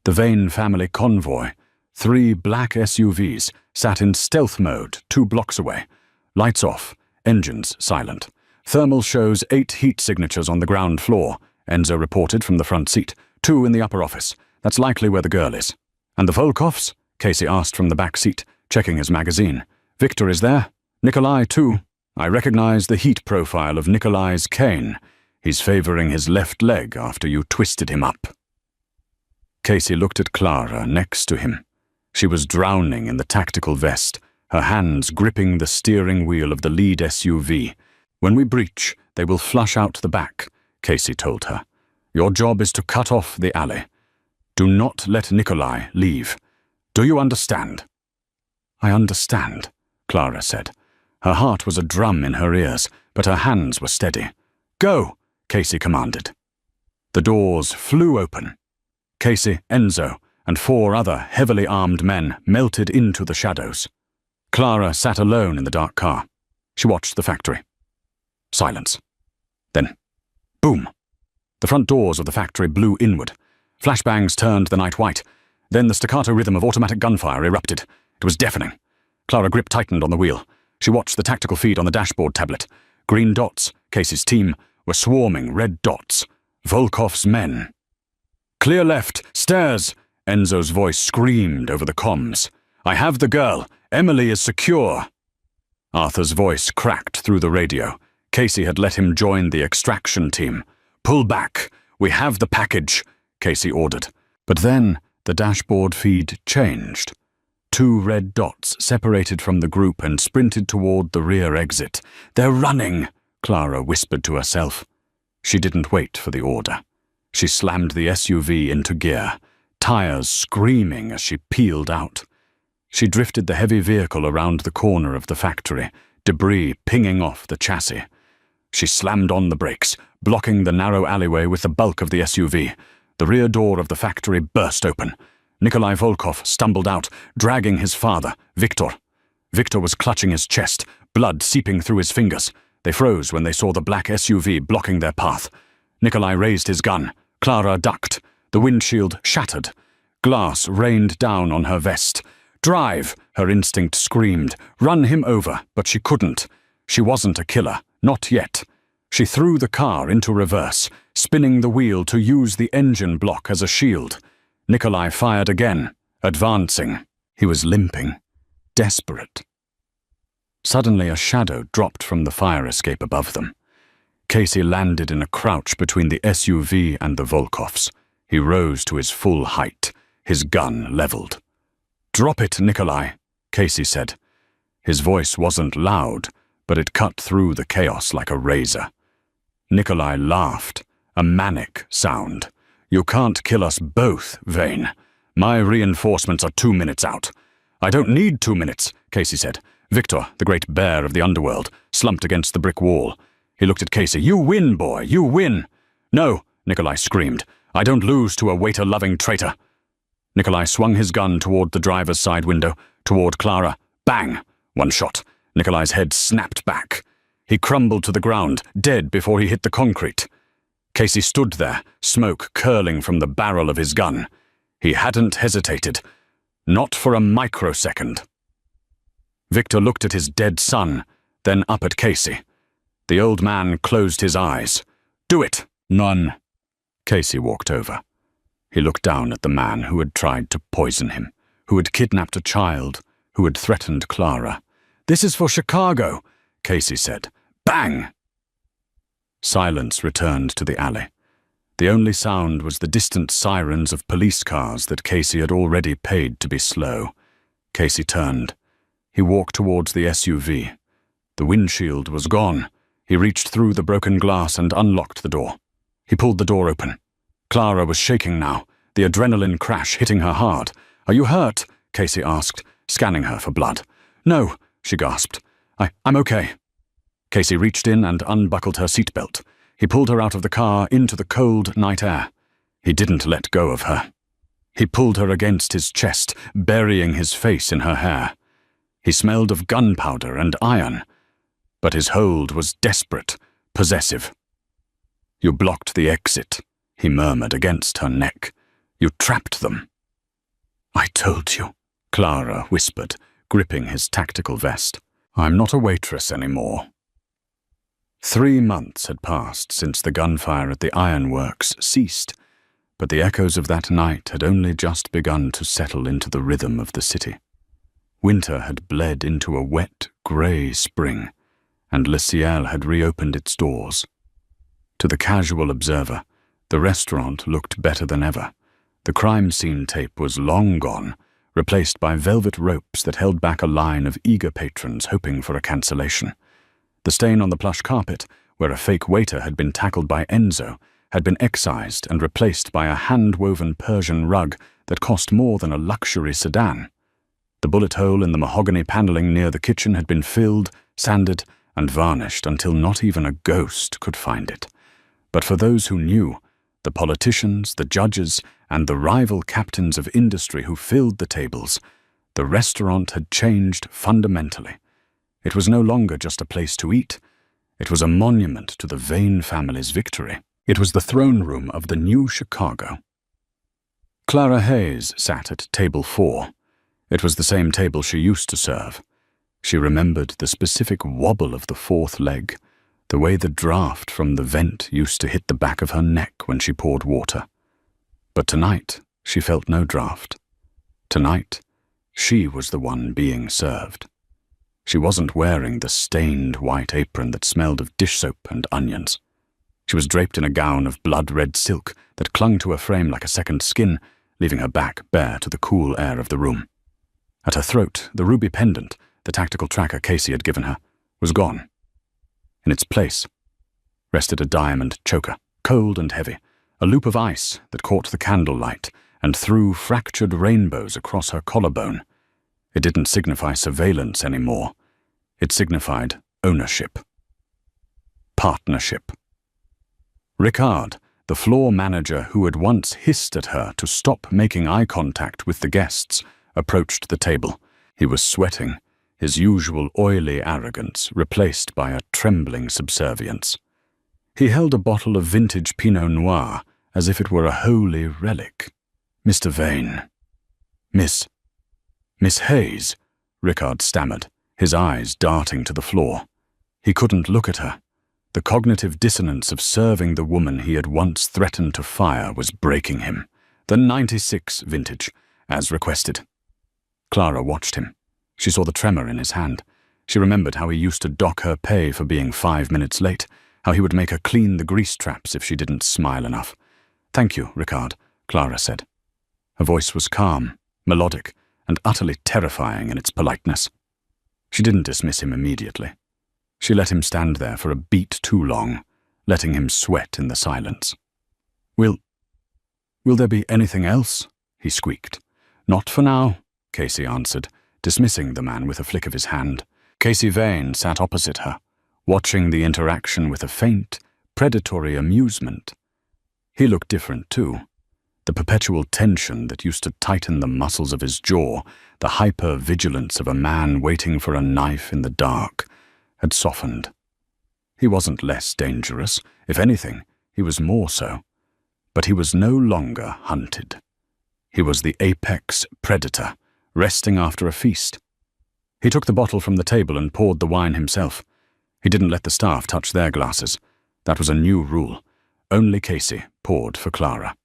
The Vane family convoy, 3 black SUVs, sat in stealth mode 2 blocks away. Lights off, engines silent. Thermal shows 8 heat signatures on the ground floor, Enzo reported from the front seat. 2 in the upper office. That's likely where the girl is. And the Volkovs? Casey asked from the back seat, checking his magazine. Victor is there. Nikolai, too. I recognize the heat profile of Nikolai's cane. He's favoring his left leg after you twisted him up. Casey looked at Clara next to him. She was drowning in the tactical vest, her hands gripping the steering wheel of the lead SUV. When we breach, they will flush out the back, Casey told her. Your job is to cut off the alley. Do not let Nikolai leave. Do you understand? I understand, Clara said. Her heart was a drum in her ears, but her hands were steady. Go, Casey commanded. The doors flew open. Casey, Enzo, and 4 other heavily armed men melted into the shadows. Clara sat alone in the dark car. She watched the factory. Silence. Then, boom. The front doors of the factory blew inward. Flashbangs turned the night white. Then the staccato rhythm of automatic gunfire erupted. It was deafening. Clara grip tightened on the wheel. She watched the tactical feed on the dashboard tablet. Green dots, Casey's team, were swarming red dots. Volkov's men. Clear left, stairs, Enzo's voice screamed over the comms. I have the girl. Emily is secure. Arthur's voice cracked through the radio. Casey had let him join the extraction team. Pull back. We have the package, Casey ordered. But then the dashboard feed changed. 2 red dots separated from the group and sprinted toward the rear exit. They're running, Clara whispered to herself. She didn't wait for the order. She slammed the SUV into gear, tires screaming as she peeled out. She drifted the heavy vehicle around the corner of the factory, debris pinging off the chassis. She slammed on the brakes, blocking the narrow alleyway with the bulk of the SUV. The rear door of the factory burst open. Nikolai Volkov stumbled out, dragging his father, Viktor. Viktor was clutching his chest, blood seeping through his fingers. They froze when they saw the black SUV blocking their path. Nikolai raised his gun. Clara ducked. The windshield shattered. Glass rained down on her vest. "Drive!" her instinct screamed. Run him over, but she couldn't. She wasn't a killer, not yet. She threw the car into reverse, spinning the wheel to use the engine block as a shield. Nikolai fired again, advancing. He was limping, desperate. Suddenly a shadow dropped from the fire escape above them. Casey landed in a crouch between the SUV and the Volkovs. He rose to his full height, his gun leveled. "Drop it, Nikolai," Casey said. His voice wasn't loud, but it cut through the chaos like a razor. Nikolai laughed, a manic sound. "You can't kill us both, Vane. My reinforcements are 2 minutes out." "I don't need 2 minutes," Casey said. Viktor, the great bear of the underworld, slumped against the brick wall. He looked at Casey. "You win, boy, you win." "No," Nikolai screamed. "I don't lose to a waiter-loving traitor." Nikolai swung his gun toward the driver's side window, toward Clara. Bang! One shot. Nikolai's head snapped back. He crumbled to the ground, dead before he hit the concrete. Casey stood there, smoke curling from the barrel of his gun. He hadn't hesitated. Not for a microsecond. Viktor looked at his dead son, then up at Casey. The old man closed his eyes. "Do it!" "None." Casey walked over. He looked down at the man who had tried to poison him, who had kidnapped a child, who had threatened Clara. "This is for Chicago," Casey said. Bang! Silence returned to the alley. The only sound was the distant sirens of police cars that Casey had already paid to be slow. Casey turned. He walked towards the SUV. The windshield was gone. He reached through the broken glass and unlocked the door. He pulled the door open. Clara was shaking now, the adrenaline crash hitting her hard. "Are you hurt?" Casey asked, scanning her for blood. "No," she gasped. I'm okay." Casey reached in and unbuckled her seatbelt. He pulled her out of the car into the cold night air. He didn't let go of her. He pulled her against his chest, burying his face in her hair. He smelled of gunpowder and iron, but his hold was desperate, possessive. "You blocked the exit," he murmured against her neck. "You trapped them." "I told you," Clara whispered, gripping his tactical vest. "I'm not a waitress anymore." 3 months had passed since the gunfire at the ironworks ceased, but the echoes of that night had only just begun to settle into the rhythm of the city. Winter had bled into a wet, grey spring, and Le Ciel had reopened its doors. To the casual observer, the restaurant looked better than ever. The crime scene tape was long gone, replaced by velvet ropes that held back a line of eager patrons hoping for a cancellation. The stain on the plush carpet, where a fake waiter had been tackled by Enzo, had been excised and replaced by a hand-woven Persian rug that cost more than a luxury sedan. The bullet hole in the mahogany paneling near the kitchen had been filled, sanded, and varnished until not even a ghost could find it. But for those who knew, the politicians, the judges, and the rival captains of industry who filled the tables, the restaurant had changed fundamentally. It was no longer just a place to eat. It was a monument to the Vane family's victory. It was the throne room of the new Chicago. Clara Hayes sat at table 4. It was the same table she used to serve. She remembered the specific wobble of the fourth leg, the way the draft from the vent used to hit the back of her neck when she poured water. But tonight, she felt no draft. Tonight, she was the one being served. She wasn't wearing the stained white apron that smelled of dish soap and onions. She was draped in a gown of blood-red silk that clung to her frame like a second skin, leaving her back bare to the cool air of the room. At her throat, the ruby pendant, the tactical tracker Casey had given her, was gone. In its place rested a diamond choker, cold and heavy, a loop of ice that caught the candlelight and threw fractured rainbows across her collarbone. It didn't signify surveillance anymore. It signified ownership. Partnership. Ricard, the floor manager who had once hissed at her to stop making eye contact with the guests, approached the table. He was sweating, his usual oily arrogance replaced by a trembling subservience. He held a bottle of vintage Pinot Noir as if it were a holy relic. "Mr. Vane." Miss Hayes," Ricard stammered, his eyes darting to the floor. He couldn't look at her. The cognitive dissonance of serving the woman he had once threatened to fire was breaking him. "The 96 vintage, as requested." Clara watched him. She saw the tremor in his hand. She remembered how he used to dock her pay for being 5 minutes late, how he would make her clean the grease traps if she didn't smile enough. "Thank you, Ricard," Clara said. Her voice was calm, melodic, and utterly terrifying in its politeness. She didn't dismiss him immediately. She let him stand there for a beat too long, letting him sweat in the silence. Will there be anything else?" he squeaked. "Not for now," Casey answered, dismissing the man with a flick of his hand. Casey Vane sat opposite her, watching the interaction with a faint, predatory amusement. He looked different too. The perpetual tension that used to tighten the muscles of his jaw, the hyper-vigilance of a man waiting for a knife in the dark, had softened. He wasn't less dangerous. If anything, he was more so. But he was no longer hunted. He was the apex predator, resting after a feast. He took the bottle from the table and poured the wine himself. He didn't let the staff touch their glasses. That was a new rule. Only Casey poured for Clara.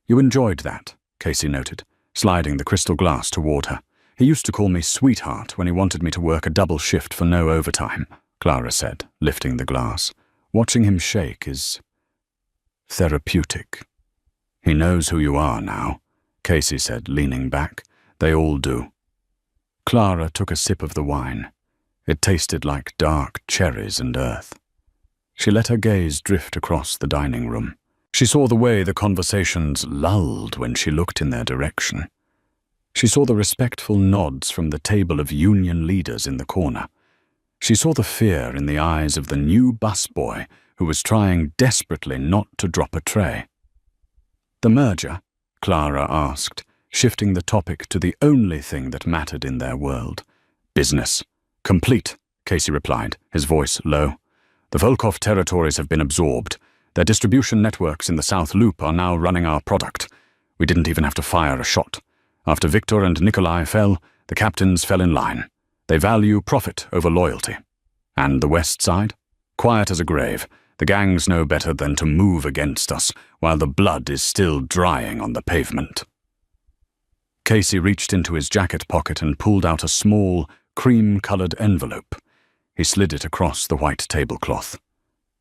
"You enjoyed that," Casey noted, sliding the crystal glass toward her. "He used to call me sweetheart when he wanted me to work a double shift for no overtime," Clara said, lifting the glass. "Watching him shake is therapeutic." "He knows who you are now," Casey said, leaning back. "They all do." Clara took a sip of the wine. It tasted like dark cherries and earth. She let her gaze drift across the dining room. She saw the way the conversations lulled when she looked in their direction. She saw the respectful nods from the table of union leaders in the corner. She saw the fear in the eyes of the new busboy who was trying desperately not to drop a tray. "The merger?" Clara asked, shifting the topic to the only thing that mattered in their world. "Business. Complete," Casey replied, his voice low. "The Volkov territories have been absorbed. Their distribution networks in the South Loop are now running our product. We didn't even have to fire a shot. After Victor and Nikolai fell, the captains fell in line. They value profit over loyalty. And the West Side? Quiet as a grave. The gangs know better than to move against us while the blood is still drying on the pavement." Casey reached into his jacket pocket and pulled out a small, cream-colored envelope. He slid it across the white tablecloth.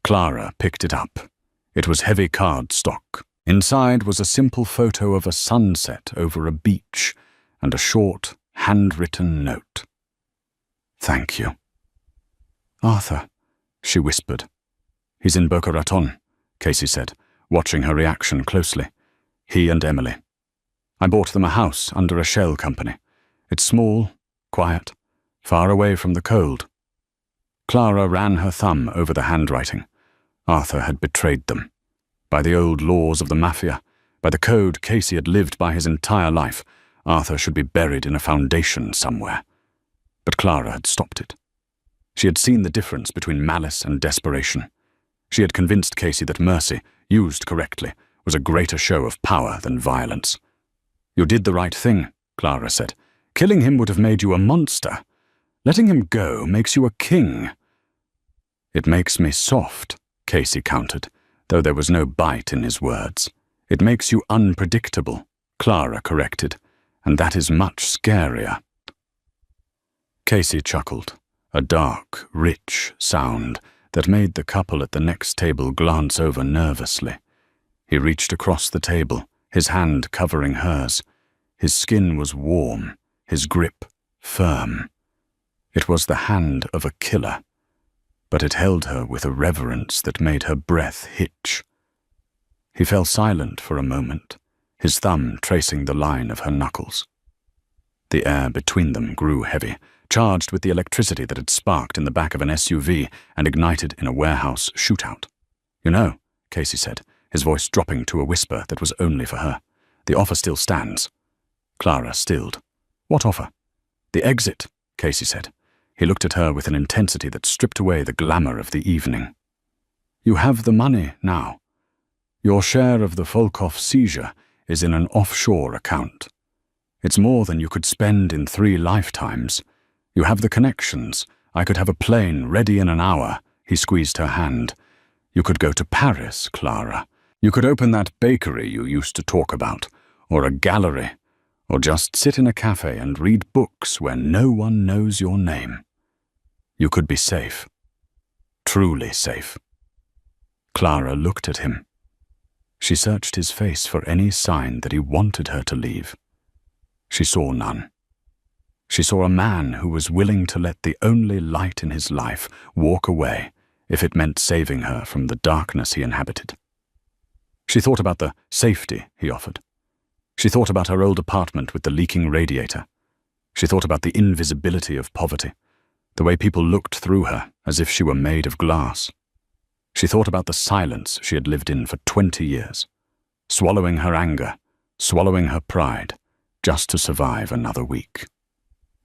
Clara picked it up. It was heavy cardstock. Inside was a simple photo of a sunset over a beach and a short, handwritten note. "Thank you." "Arthur," she whispered. "He's in Boca Raton," Casey said, watching her reaction closely. "He and Emily. I bought them a house under a shell company. It's small, quiet, far away from the cold." Clara ran her thumb over the handwriting. Arthur had betrayed them. By the old laws of the Mafia, by the code Casey had lived by his entire life, Arthur should be buried in a foundation somewhere. But Clara had stopped it. She had seen the difference between malice and desperation. She had convinced Casey that mercy, used correctly, was a greater show of power than violence. "You did the right thing," Clara said. "Killing him would have made you a monster. Letting him go makes you a king." "It makes me soft," Casey countered, though there was no bite in his words. "It makes you unpredictable," Clara corrected, "and that is much scarier." Casey chuckled, a dark, rich sound that made the couple at the next table glance over nervously. He reached across the table, his hand covering hers. His skin was warm, his grip firm. It was the hand of a killer, but it held her with a reverence that made her breath hitch. He fell silent for a moment, his thumb tracing the line of her knuckles. The air between them grew heavy, charged with the electricity that had sparked in the back of an SUV and ignited in a warehouse shootout. "You know," Casey said, his voice dropping to a whisper that was only for her, "the offer still stands." Clara stilled. "What offer?" "The exit," Casey said. He looked at her with an intensity that stripped away the glamour of the evening. "You have the money now. Your share of the Volkov seizure is in an offshore account. It's more than you could spend in 3 lifetimes. You have the connections. I could have a plane ready in an hour." He squeezed her hand. "You could go to Paris, Clara. You could open that bakery you used to talk about, or a gallery, or just sit in a cafe and read books where no one knows your name. You could be safe. Truly safe." Clara looked at him. She searched his face for any sign that he wanted her to leave. She saw none. She saw a man who was willing to let the only light in his life walk away if it meant saving her from the darkness he inhabited. She thought about the safety he offered. She thought about her old apartment with the leaking radiator. She thought about the invisibility of poverty, the way people looked through her as if she were made of glass. She thought about the silence she had lived in for 20 years, swallowing her anger, swallowing her pride, just to survive another week.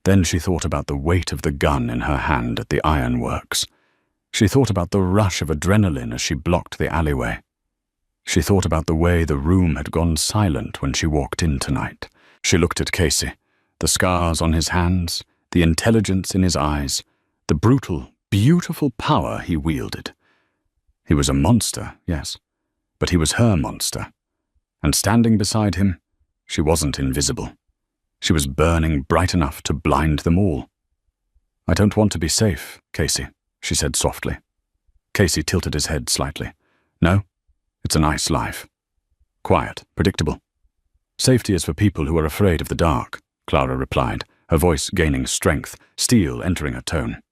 Then she thought about the weight of the gun in her hand at the ironworks. She thought about the rush of adrenaline as she blocked the alleyway. She thought about the way the room had gone silent when she walked in tonight. She looked at Casey, the scars on his hands, the intelligence in his eyes, the brutal, beautiful power he wielded. He was a monster, yes, but he was her monster. And standing beside him, she wasn't invisible. She was burning bright enough to blind them all. "I don't want to be safe, Casey," she said softly. Casey tilted his head slightly. "No, it's a nice life. Quiet, predictable. Safety is for people who are afraid of the dark," Clara replied, her voice gaining strength, steel entering her tone.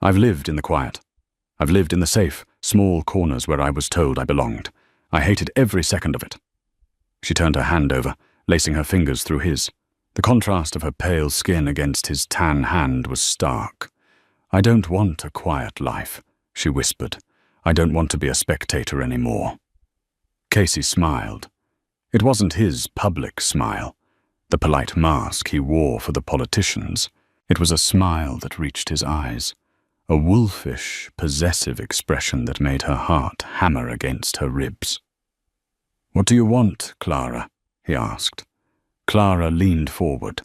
"I've lived in the quiet. I've lived in the safe, small corners where I was told I belonged. I hated every second of it." She turned her hand over, lacing her fingers through his. The contrast of her pale skin against his tan hand was stark. "I don't want a quiet life," she whispered. "I don't want to be a spectator anymore." Casey smiled. It wasn't his public smile, the polite mask he wore for the politicians. It was a smile that reached his eyes, a wolfish, possessive expression that made her heart hammer against her ribs. "What do you want, Clara?" he asked. Clara leaned forward.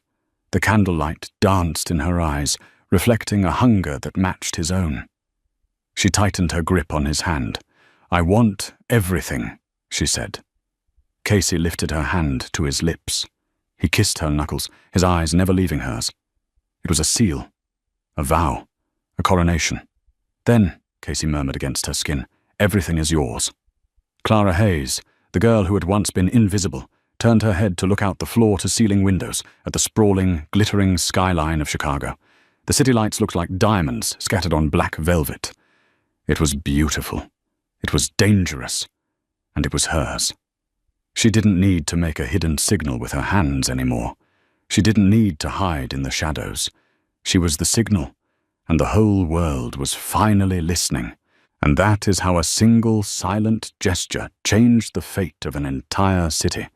The candlelight danced in her eyes, reflecting a hunger that matched his own. She tightened her grip on his hand. "I want everything," she said. Casey lifted her hand to his lips. He kissed her knuckles, his eyes never leaving hers. It was a seal, a vow, a coronation. "Then," Casey murmured against her skin, "everything is yours." Clara Hayes, the girl who had once been invisible, turned her head to look out the floor-to-ceiling windows at the sprawling, glittering skyline of Chicago. The city lights looked like diamonds scattered on black velvet. It was beautiful. It was dangerous. And it was hers. She didn't need to make a hidden signal with her hands anymore. She didn't need to hide in the shadows. She was the signal, and the whole world was finally listening. And that is how a single silent gesture changed the fate of an entire city.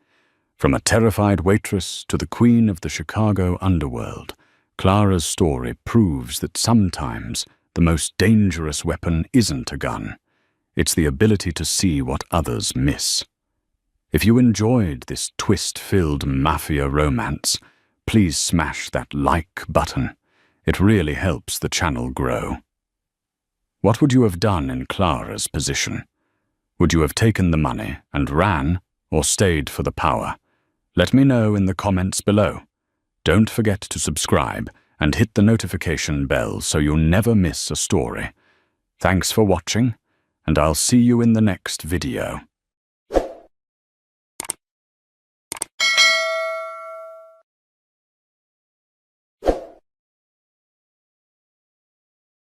From a terrified waitress to the queen of the Chicago underworld, Clara's story proves that sometimes the most dangerous weapon isn't a gun. It's the ability to see what others miss. If you enjoyed this twist-filled mafia romance, please smash that like button. It really helps the channel grow. What would you have done in Clara's position? Would you have taken the money and ran, or stayed for the power? Let me know in the comments below. Don't forget to subscribe and hit the notification bell so you'll never miss a story. Thanks for watching, and I'll see you in the next video.